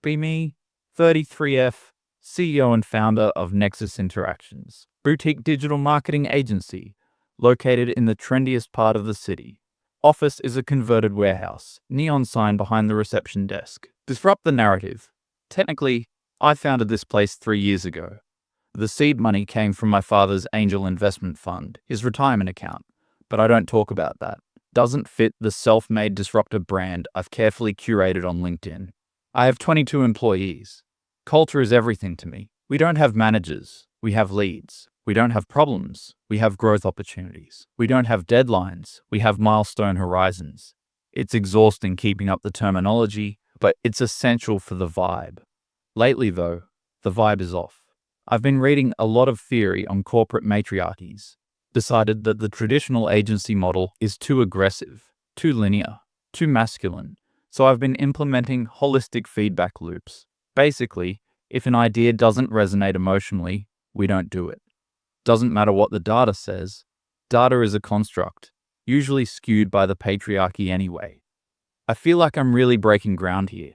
Be me, 33F, CEO and founder of Nexus Interactions, boutique digital marketing agency located in the trendiest part of the city. Office is a converted warehouse, neon sign behind the reception desk. Disrupt the narrative. Technically, I founded this place 3 years ago. The seed money came from my father's angel investment fund, his retirement account, but I don't talk about that. Doesn't fit the self-made disruptor brand I've carefully curated on LinkedIn. I have 22 employees. Culture is everything to me. We don't have managers, we have leads. We don't have problems, we have growth opportunities. We don't have deadlines, we have milestone horizons. It's exhausting keeping up the terminology, but it's essential for the vibe. Lately though, the vibe is off. I've been reading a lot of theory on corporate matriarchies. Decided that the traditional agency model is too aggressive, too linear, too masculine. So I've been implementing holistic feedback loops. Basically, if an idea doesn't resonate emotionally, we don't do it. Doesn't matter what the data says. Data is a construct, usually skewed by the patriarchy anyway. I feel like I'm really breaking ground here,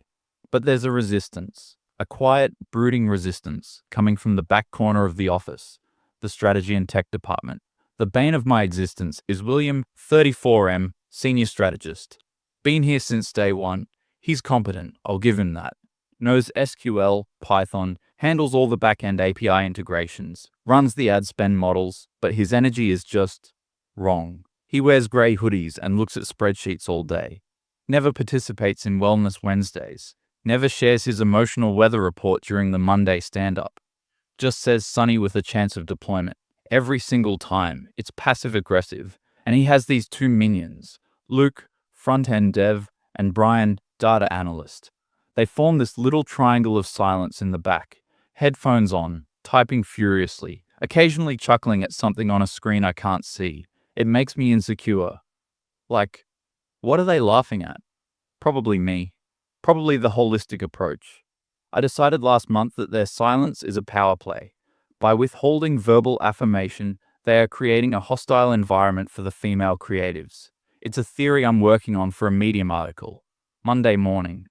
but there's a resistance, a quiet, brooding resistance coming from the back corner of the office, the strategy and tech department. The bane of my existence is William, 34M, senior strategist. Been here since day one. He's competent, I'll give him that. Knows SQL, Python, handles all the back-end API integrations, runs the ad spend models, but his energy is just wrong. He wears grey hoodies and looks at spreadsheets all day. Never participates in Wellness Wednesdays. Never shares his emotional weather report during the Monday stand-up. Just says sunny with a chance of deployment. Every single time, it's passive-aggressive. And he has these two minions, Luke, front-end dev, and Brian, data analyst. They form this little triangle of silence in the back, headphones on, typing furiously, occasionally chuckling at something on a screen I can't see. It makes me insecure. Like, what are they laughing at? Probably me. Probably the holistic approach. I decided last month that their silence is a power play. By withholding verbal affirmation, they are creating a hostile environment for the female creatives. It's a theory I'm working on for a Medium article. Monday morning.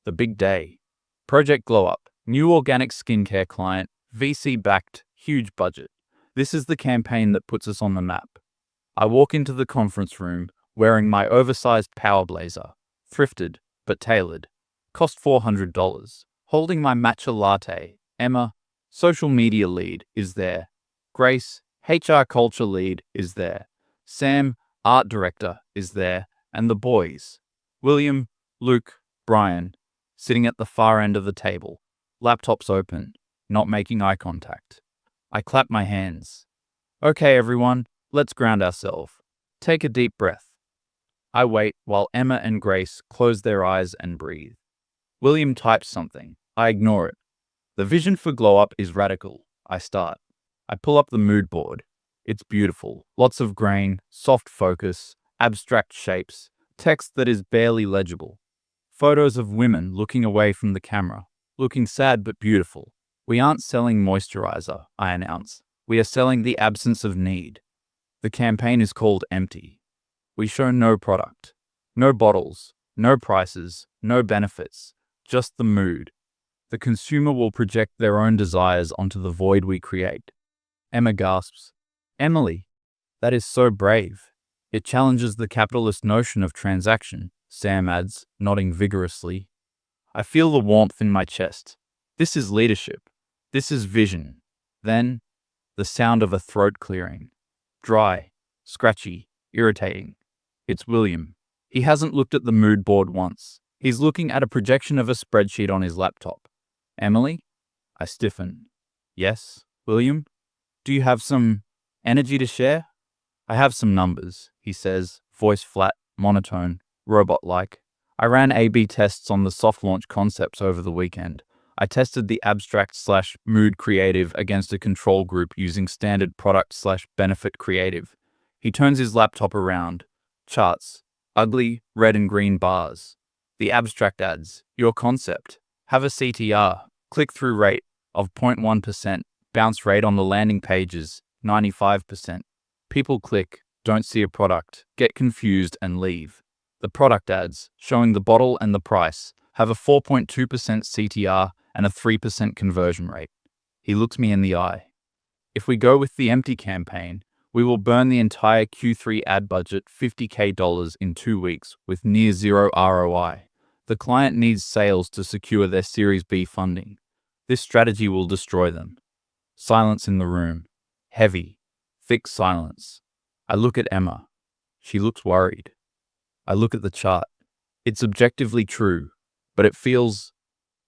The big day. Project Glowup. New organic skincare client. VC-backed. Huge budget. This is the campaign that puts us on the map. I walk into the conference room wearing my oversized power blazer. Thrifted, but tailored. Cost $400. Holding my matcha latte. Emma, social media lead, is there. Grace, HR culture lead, is there. Sam, art director, is there. And the boys. William, Luke, Brian, sitting at the far end of the table. Laptops open, not making eye contact. I clap my hands. Okay, everyone, let's ground ourselves. Take a deep breath. I wait while Emma and Grace close their eyes and breathe. William types something. I ignore it. The vision for GlowUp is radical. I start. I pull up the mood board. It's beautiful. Lots of grain, soft focus, abstract shapes, text that is barely legible. Photos of women looking away from the camera, looking sad but beautiful. We aren't selling moisturizer, I announce. We are selling the absence of need. The campaign is called Empty. We show no product, no bottles, no prices, no benefits, just the mood. The consumer will project their own desires onto the void we create. Emma gasps, Emily, that is so brave. It challenges the capitalist notion of transaction. Sam adds, nodding vigorously. I feel the warmth in my chest. This is leadership. This is vision. Then, the sound of a throat clearing. Dry, scratchy, irritating. It's William. He hasn't looked at the mood board once. He's looking at a projection of a spreadsheet on his laptop. Emily? I stiffen. Yes, William? Do you have some energy to share? I have some numbers, he says, voice flat, monotone, robot-like. I ran A/B tests on the soft launch concepts over the weekend. I tested the abstract/mood creative against a control group using standard product/benefit creative. He turns his laptop around. Charts. Ugly red and green bars. The abstract adds, your concept. Have a CTR, click-through rate of 0.1%. Bounce rate on the landing pages, 95%. People click, don't see a product, get confused and leave. The product ads, showing the bottle and the price, have a 4.2% CTR and a 3% conversion rate. He looks me in the eye. If we go with the empty campaign, we will burn the entire Q3 ad budget $50K in 2 weeks with near zero ROI. The client needs sales to secure their Series B funding. This strategy will destroy them. Silence in the room. Heavy, thick silence. I look at Emma. She looks worried. I look at the chart. It's objectively true, but it feels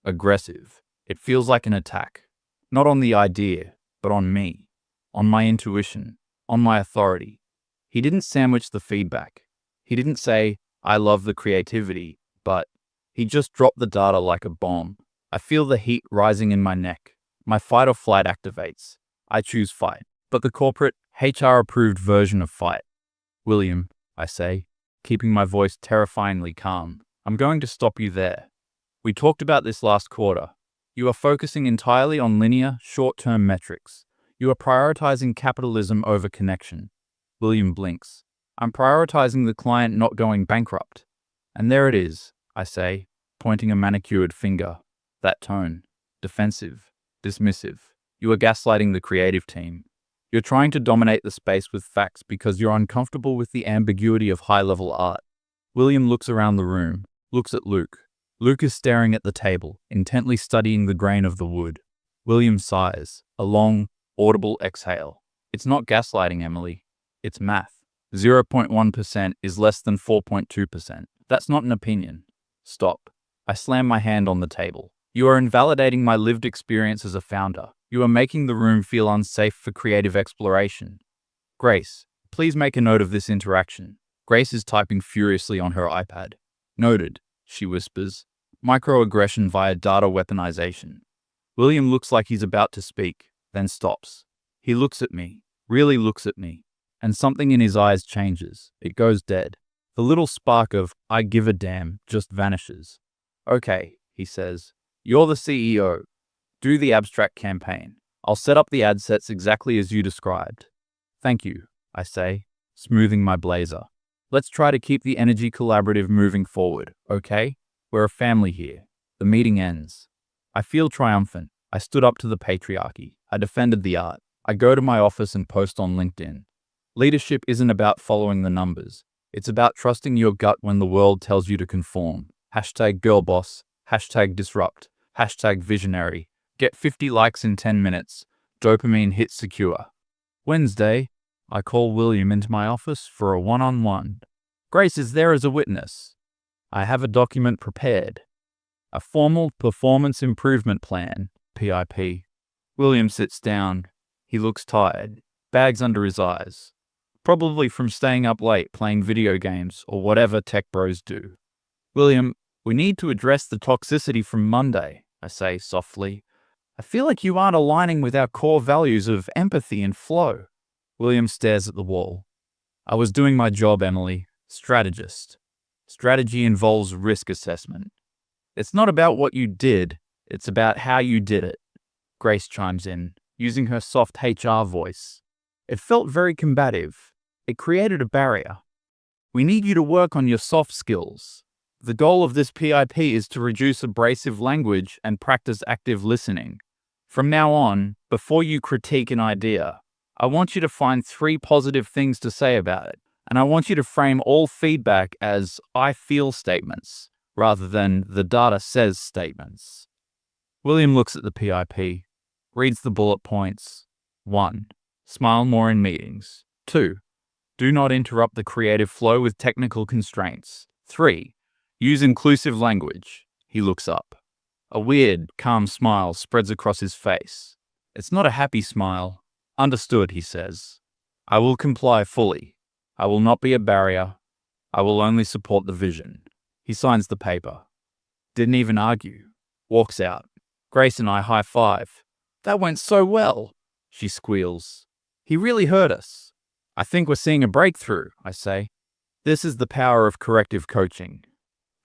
aggressive. It feels like an attack. Not on the idea, but on me. On my intuition. On my authority. He didn't sandwich the feedback. He didn't say, I love the creativity, but he just dropped the data like a bomb. I feel the heat rising in my neck. My fight or flight activates. I choose fight, but the corporate, HR-approved version of fight. William, I say, keeping my voice terrifyingly calm, I'm going to stop you there. We talked about this last quarter. You are focusing entirely on linear, short-term metrics. You are prioritizing capitalism over connection. William blinks. I'm prioritizing the client not going bankrupt. And there it is, I say, pointing a manicured finger. That tone. Defensive. Dismissive. You are gaslighting the creative team. You're trying to dominate the space with facts because you're uncomfortable with the ambiguity of high-level art. William looks around the room, looks at Luke. Luke is staring at the table, intently studying the grain of the wood. William sighs, a long, audible exhale. It's not gaslighting, Emily. It's math. 0.1% is less than 4.2%. That's not an opinion. Stop. I slam my hand on the table. You are invalidating my lived experience as a founder. You are making the room feel unsafe for creative exploration. Grace, please make a note of this interaction. Grace is typing furiously on her iPad. Noted, she whispers. Microaggression via data weaponization. William looks like he's about to speak, then stops. He looks at me, really looks at me, and something in his eyes changes. It goes dead. The little spark of I give a damn just vanishes. Okay, he says. You're the CEO. Do the abstract campaign. I'll set up the ad sets exactly as you described. Thank you, I say, smoothing my blazer. Let's try to keep the energy collaborative moving forward, okay? We're a family here. The meeting ends. I feel triumphant. I stood up to the patriarchy. I defended the art. I go to my office and post on LinkedIn. Leadership isn't about following the numbers. It's about trusting your gut when the world tells you to conform. #girlboss, #disrupt, #visionary. Get 50 likes in 10 minutes. Dopamine hit secure. Wednesday, I call William into my office for a one-on-one. Grace is there as a witness. I have a document prepared. A formal performance improvement plan, PIP. William sits down. He looks tired, bags under his eyes. Probably from staying up late playing video games or whatever tech bros do. William, we need to address the toxicity from Monday, I say softly. I feel like you aren't aligning with our core values of empathy and flow. William stares at the wall. I was doing my job, Emily. Strategist. Strategy involves risk assessment. It's not about what you did, it's about how you did it. Grace chimes in, using her soft HR voice. It felt very combative. It created a barrier. We need you to work on your soft skills. The goal of this PIP is to reduce abrasive language and practice active listening. From now on, before you critique an idea, I want you to find 3 positive things to say about it, and I want you to frame all feedback as I feel statements, rather than the data says statements. William looks at the PIP, reads the bullet points. 1. Smile more in meetings. 2. Do not interrupt the creative flow with technical constraints. 3. Use inclusive language. He looks up. A weird, calm smile spreads across his face. It's not a happy smile. Understood, he says. I will comply fully. I will not be a barrier. I will only support the vision. He signs the paper. Didn't even argue. Walks out. Grace and I high-five. That went so well, she squeals. He really hurt us. I think we're seeing a breakthrough, I say. This is the power of corrective coaching.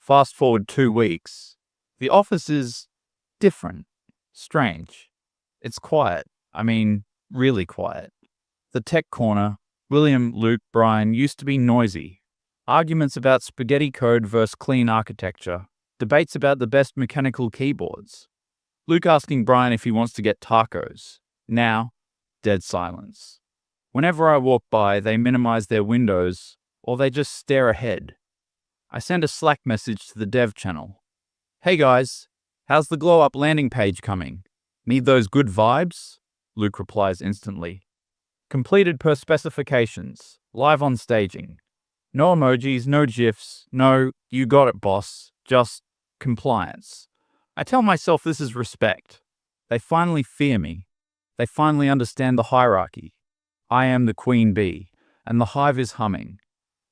Fast forward 2 weeks. The office is different, strange. It's quiet. I mean, really quiet. The tech corner, William, Luke, Brian, used to be noisy. Arguments about spaghetti code versus clean architecture. Debates about the best mechanical keyboards. Luke asking Brian if he wants to get tacos. Now, dead silence. Whenever I walk by, they minimize their windows, or they just stare ahead. I send a Slack message to the dev channel. Hey guys, how's the glowup landing page coming? Need those good vibes? Luke replies instantly. Completed per specifications. Live on staging. No emojis, no gifs, no, you got it boss, just compliance. I tell myself this is respect. They finally fear me. They finally understand the hierarchy. I am the queen bee, and the hive is humming.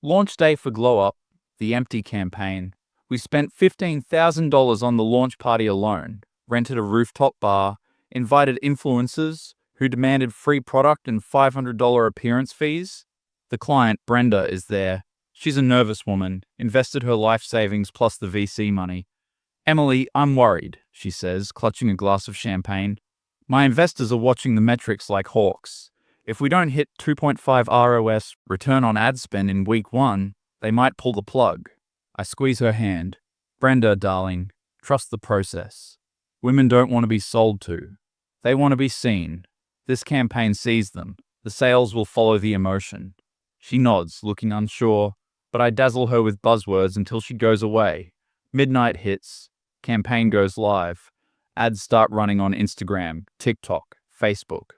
Launch day for glowup, the empty campaign. We spent $15,000 on the launch party alone, rented a rooftop bar, invited influencers who demanded free product and $500 appearance fees. The client, Brenda, is there. She's a nervous woman, invested her life savings plus the VC money. Emily, I'm worried, she says, clutching a glass of champagne. My investors are watching the metrics like hawks. If we don't hit 2.5 ROS return on ad spend in week 1, they might pull the plug. I squeeze her hand. Brenda, darling, trust the process. Women don't want to be sold to. They want to be seen. This campaign sees them. The sales will follow the emotion. She nods, looking unsure, but I dazzle her with buzzwords until she goes away. Midnight hits. Campaign goes live. Ads start running on Instagram, TikTok, Facebook.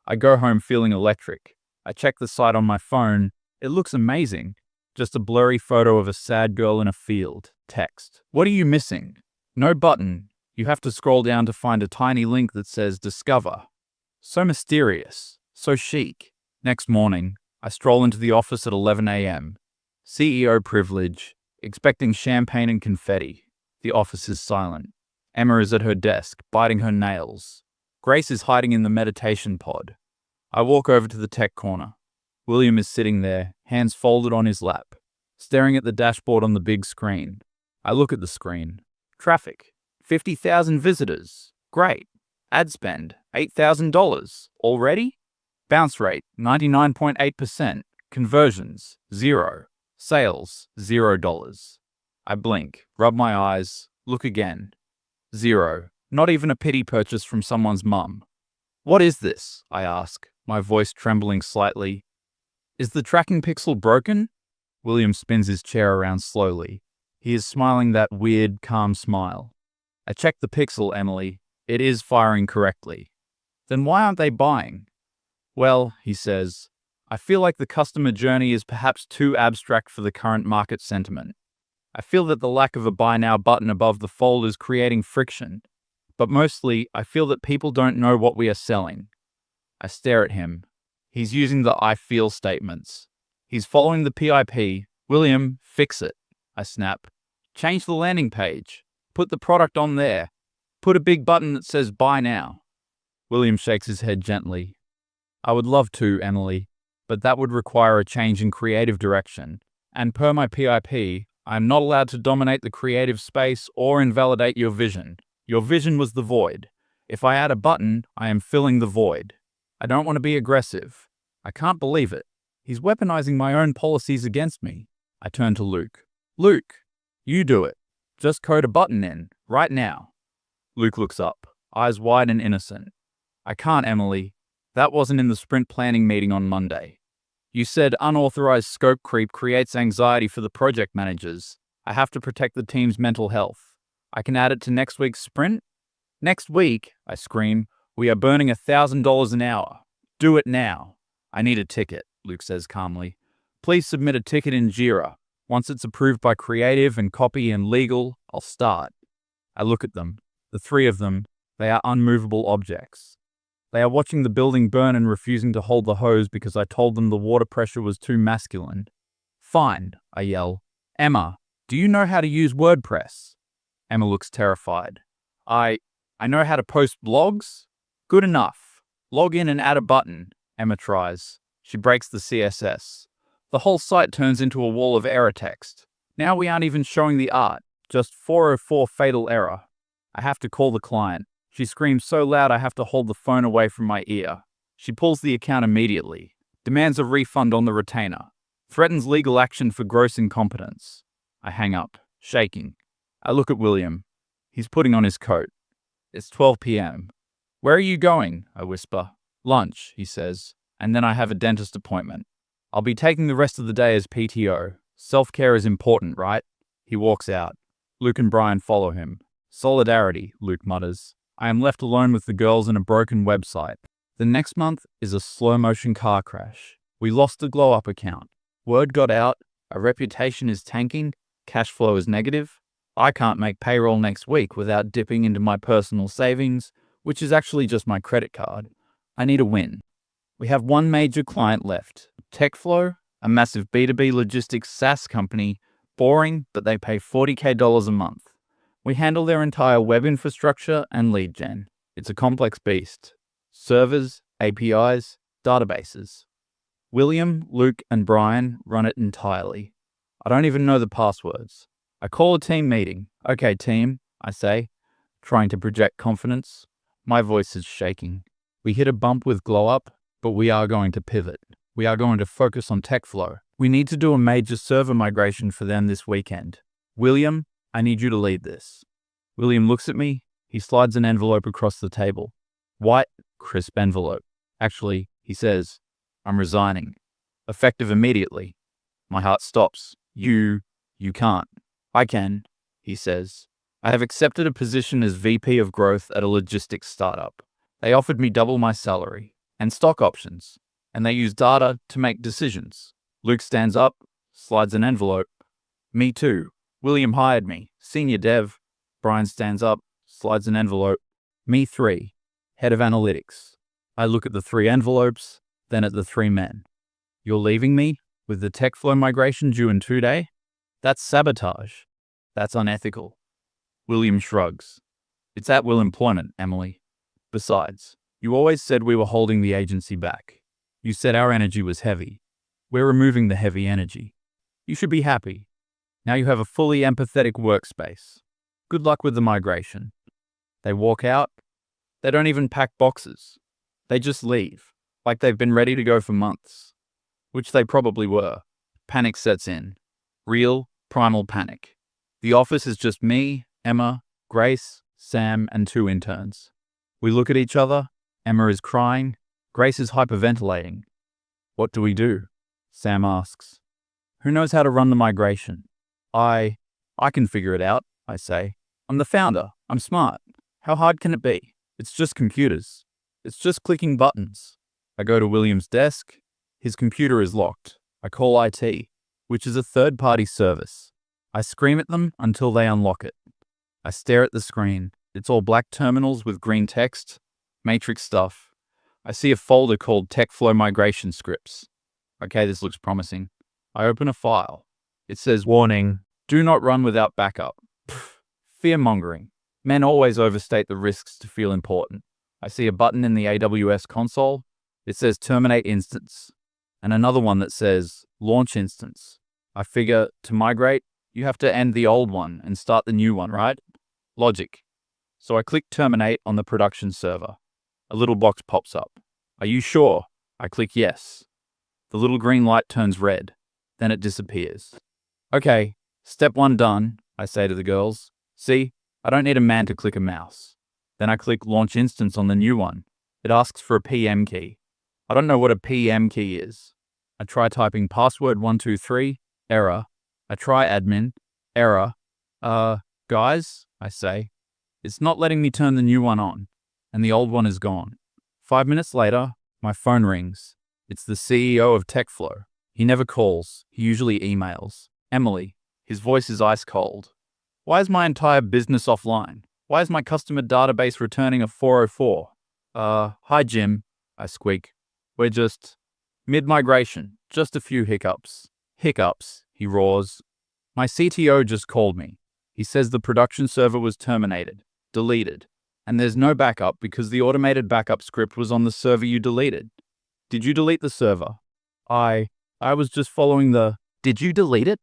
I go home feeling electric. I check the site on my phone. It looks amazing. Just a blurry photo of a sad girl in a field. Text. What are you missing? No button. You have to scroll down to find a tiny link that says Discover. So mysterious. So chic. Next morning, I stroll into the office at 11 a.m. CEO privilege, expecting champagne and confetti. The office is silent. Emma is at her desk, biting her nails. Grace is hiding in the meditation pod. I walk over to the tech corner. William is sitting there, hands folded on his lap, staring at the dashboard on the big screen. I look at the screen. Traffic. 50,000 visitors. Great. Ad spend. $8,000. Already? Bounce rate. 99.8%. Conversions. 0. Sales. $0. I blink, rub my eyes, look again. 0. Not even a pity purchase from someone's mum. What is this? I ask, my voice trembling slightly. Is the tracking pixel broken? William spins his chair around slowly. He is smiling that weird, calm smile. I check the pixel, Emily. It is firing correctly. Then why aren't they buying? Well, he says, I feel like the customer journey is perhaps too abstract for the current market sentiment. I feel that the lack of a buy now button above the fold is creating friction. But mostly, I feel that people don't know what we are selling. I stare at him. He's using the I feel statements. He's following the PIP. William, fix it. I snap. Change the landing page. Put the product on there. Put a big button that says buy now. William shakes his head gently. I would love to, Emily, but that would require a change in creative direction. And per my PIP, I am not allowed to dominate the creative space or invalidate your vision. Your vision was the void. If I add a button, I am filling the void. I don't want to be aggressive. I can't believe it. He's weaponizing my own policies against me. I turn to Luke. Luke, you do it. Just code a button in, right now. Luke looks up, eyes wide and innocent. I can't, Emily. That wasn't in the sprint planning meeting on Monday. You said unauthorized scope creep creates anxiety for the project managers. I have to protect the team's mental health. I can add it to next week's sprint? Next week, I scream, we are burning $1,000 an hour. Do it now. I need a ticket, Luke says calmly. Please submit a ticket in Jira. Once it's approved by creative and copy and legal, I'll start. I look at them. The three of them, they are unmovable objects. They are watching the building burn and refusing to hold the hose because I told them the water pressure was too masculine. Fine, I yell. Emma, do you know how to use WordPress? Emma looks terrified. I know how to post blogs? Good enough. Log in and add a button, Emma tries. She breaks the CSS. The whole site turns into a wall of error text. Now we aren't even showing the art, just 404 fatal error. I have to call the client. She screams so loud I have to hold the phone away from my ear. She pulls the account immediately, demands a refund on the retainer, threatens legal action for gross incompetence. I hang up, shaking. I look at William. He's putting on his coat. It's 12 p.m. Where are you going? I whisper. Lunch, he says, and then I have a dentist appointment. I'll be taking the rest of the day as PTO. Self-care is important, right? He walks out. Luke and Brian follow him. Solidarity, Luke mutters. I am left alone with the girls in a broken website. The next month is a slow-motion car crash. We lost the glowup account. Word got out. Our reputation is tanking. Cash flow is negative. I can't make payroll next week without dipping into my personal savings, which is actually just my credit card. I need a win. We have one major client left. TechFlow, a massive B2B logistics SaaS company. Boring, but they pay $40K a month. We handle their entire web infrastructure and lead gen. It's a complex beast. Servers, APIs, databases. William, Luke, and Brian run it entirely. I don't even know the passwords. I call a team meeting. Okay, team, I say, trying to project confidence. My voice is shaking. We hit a bump with glowup, but we are going to pivot. We are going to focus on TechFlow. We need to do a major server migration for them this weekend. William, I need you to lead this. William looks at me. He slides an envelope across the table. White, crisp envelope. Actually, he says, I'm resigning. Effective immediately. My heart stops. You can't. I can, he says. I have accepted a position as VP of Growth at a logistics startup. They offered me double my salary and stock options, and they use data to make decisions. Luke stands up, slides an envelope. Me too. William hired me, senior dev. Brian stands up, slides an envelope. Me 3, head of analytics. I look at the 3 envelopes, then at the 3 men. You're leaving me with the TechFlow migration due in 2 days? That's sabotage. That's unethical. William shrugs. It's at will employment, Emily. Besides, you always said we were holding the agency back. You said our energy was heavy. We're removing the heavy energy. You should be happy. Now you have a fully empathetic workspace. Good luck with the migration. They walk out. They don't even pack boxes. They just leave, like they've been ready to go for months. Which they probably were. Panic sets in. Real, primal panic. The office is just me, Emma, Grace, Sam, and 2 interns. We look at each other. Emma is crying. Grace is hyperventilating. What do we do? Sam asks. Who knows how to run the migration? I can figure it out, I say. I'm the founder. I'm smart. How hard can it be? It's just computers. It's just clicking buttons. I go to William's desk. His computer is locked. I call IT, which is a third-party service. I scream at them until they unlock it. I stare at the screen. It's all black terminals with green text, matrix stuff. I see a folder called TechFlow migration scripts. Okay, this looks promising. I open a file. It says, warning, do not run without backup. Fear-mongering. Men always overstate the risks to feel important. I see a button in the AWS console. It says terminate instance. And another one that says launch instance. I figure to migrate, you have to end the old one and start the new one, right? Logic. So I click terminate on the production server. A little box pops up. Are you sure? I click yes. The little green light turns red. Then it disappears. Okay, step 1 done, I say to the girls. See, I don't need a man to click a mouse. Then I click launch instance on the new one. It asks for a PM key. I don't know what a PM key is. I try typing password 123, error. I try admin, error. Guys, I say. It's not letting me turn the new one on, and the old one is gone. 5 minutes later, my phone rings. It's the CEO of TechFlow. He never calls. He usually emails. Emily. His voice is ice cold. Why is my entire business offline? Why is my customer database returning a 404? Hi Jim, I squeak. We're just mid-migration, just a few hiccups. Hiccups, he roars. My CTO just called me. He says the production server was terminated, deleted, and there's no backup because the automated backup script was on the server you deleted. Did you delete the server? I was just following the... Did you delete it?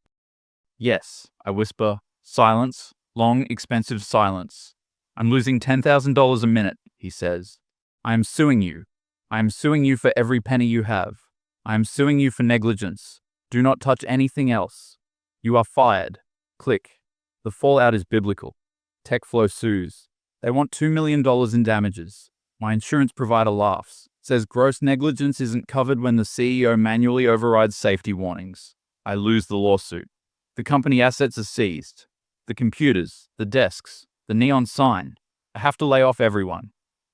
Yes, I whisper. Silence. Long, expensive silence. I'm losing $10,000 a minute, he says. I am suing you. I am suing you for every penny you have. I am suing you for negligence. Do not touch anything else. You are fired. Click. The fallout is biblical. TechFlow sues. They want $2 million in damages. My insurance provider laughs, says gross negligence isn't covered when the CEO manually overrides safety warnings. I lose the lawsuit. The company assets are seized. The computers, the desks, the neon sign. I have to lay off everyone.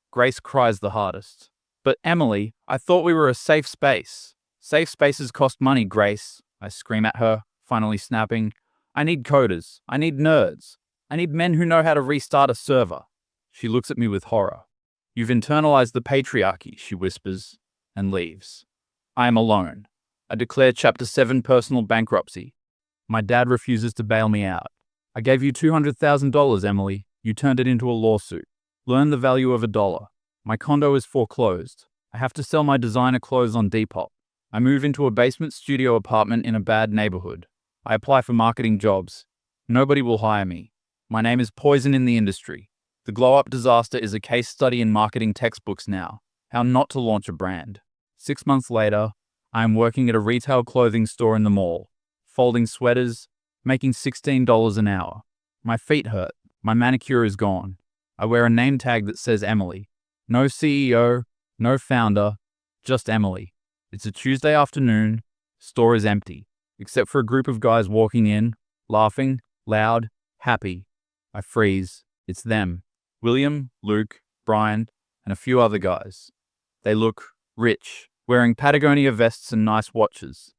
Grace cries the hardest. But Emily, I thought we were a safe space. Safe spaces cost money, Grace. I scream at her, finally snapping. I need coders. I need nerds. I need men who know how to restart a server. She looks at me with horror. You've internalized the patriarchy, she whispers, and leaves. I am alone. I declare Chapter 7 personal bankruptcy. My dad refuses to bail me out. I gave you $200,000, Emily. You turned it into a lawsuit. Learn the value of $1. My condo is foreclosed. I have to sell my designer clothes on Depop. I move into a basement studio apartment in a bad neighborhood. I apply for marketing jobs. Nobody will hire me. My name is poison in the industry. The glowup disaster is a case study in marketing textbooks now. How not to launch a brand. 6 months later, I am working at a retail clothing store in the mall, folding sweaters, making $16 an hour. My feet hurt. My manicure is gone. I wear a name tag that says Emily. No CEO, no founder, just Emily. It's a Tuesday afternoon. Store is empty, except for a group of guys walking in, laughing, loud, happy. I freeze. It's them. William, Luke, Brian, and a few other guys. They look rich, wearing Patagonia vests and nice watches.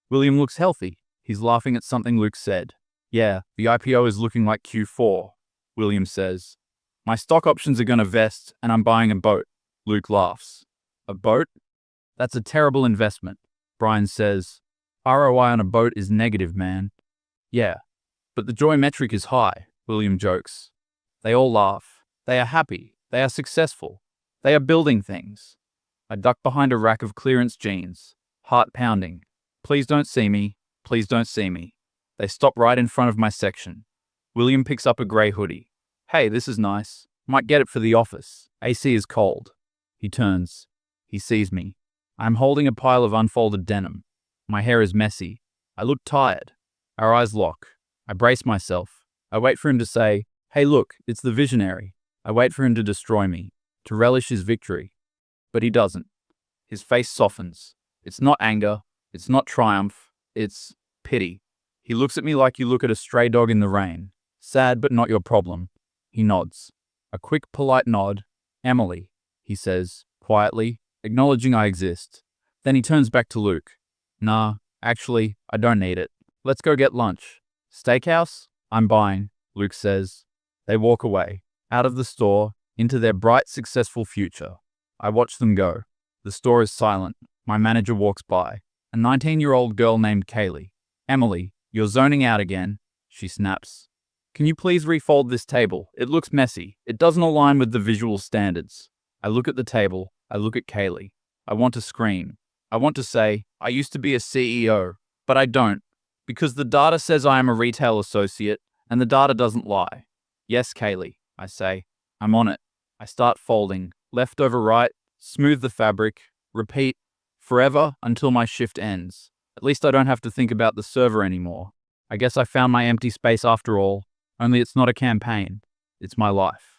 William looks healthy. He's laughing at something Luke said. Yeah, the IPO is looking like Q4, William says. My stock options are going to vest, and I'm buying a boat. Luke laughs. A boat? That's a terrible investment, Brian says. ROI on a boat is negative, man. Yeah, but the joy metric is high, William jokes. They all laugh. They are happy. They are successful. They are building things. I duck behind a rack of clearance jeans, heart pounding. Please don't see me. Please don't see me. They stop right in front of my section. William picks up a grey hoodie. Hey, this is nice. Might get it for the office. AC is cold. He turns. He sees me. I'm holding a pile of unfolded denim. My hair is messy. I look tired. Our eyes lock. I brace myself. I wait for him to say, hey look, it's the visionary. I wait for him to destroy me, to relish his victory. But he doesn't. His face softens. It's not anger. It's not triumph. It's pity. He looks at me like you look at a stray dog in the rain. Sad but not your problem. He nods. A quick, polite nod. Emily, he says, quietly, acknowledging I exist. Then he turns back to Luke. Nah, actually, I don't need it. Let's go get lunch. Steakhouse? I'm buying, Luke says. They walk away, out of the store, into their bright, successful future. I watch them go. The store is silent. My manager walks by. A 19-year-old girl named Kaylee. Emily, you're zoning out again, she snaps. Can you please refold this table? It looks messy. It doesn't align with the visual standards. I look at the table. I look at Kaylee. I want to scream. I want to say, I used to be a CEO, but I don't, because the data says I am a retail associate, and the data doesn't lie. Yes, Kaylee, I say. I'm on it. I start folding, left over right, smooth the fabric, repeat, forever until my shift ends. At least I don't have to think about the server anymore. I guess I found my empty space after all, only it's not a campaign. It's my life.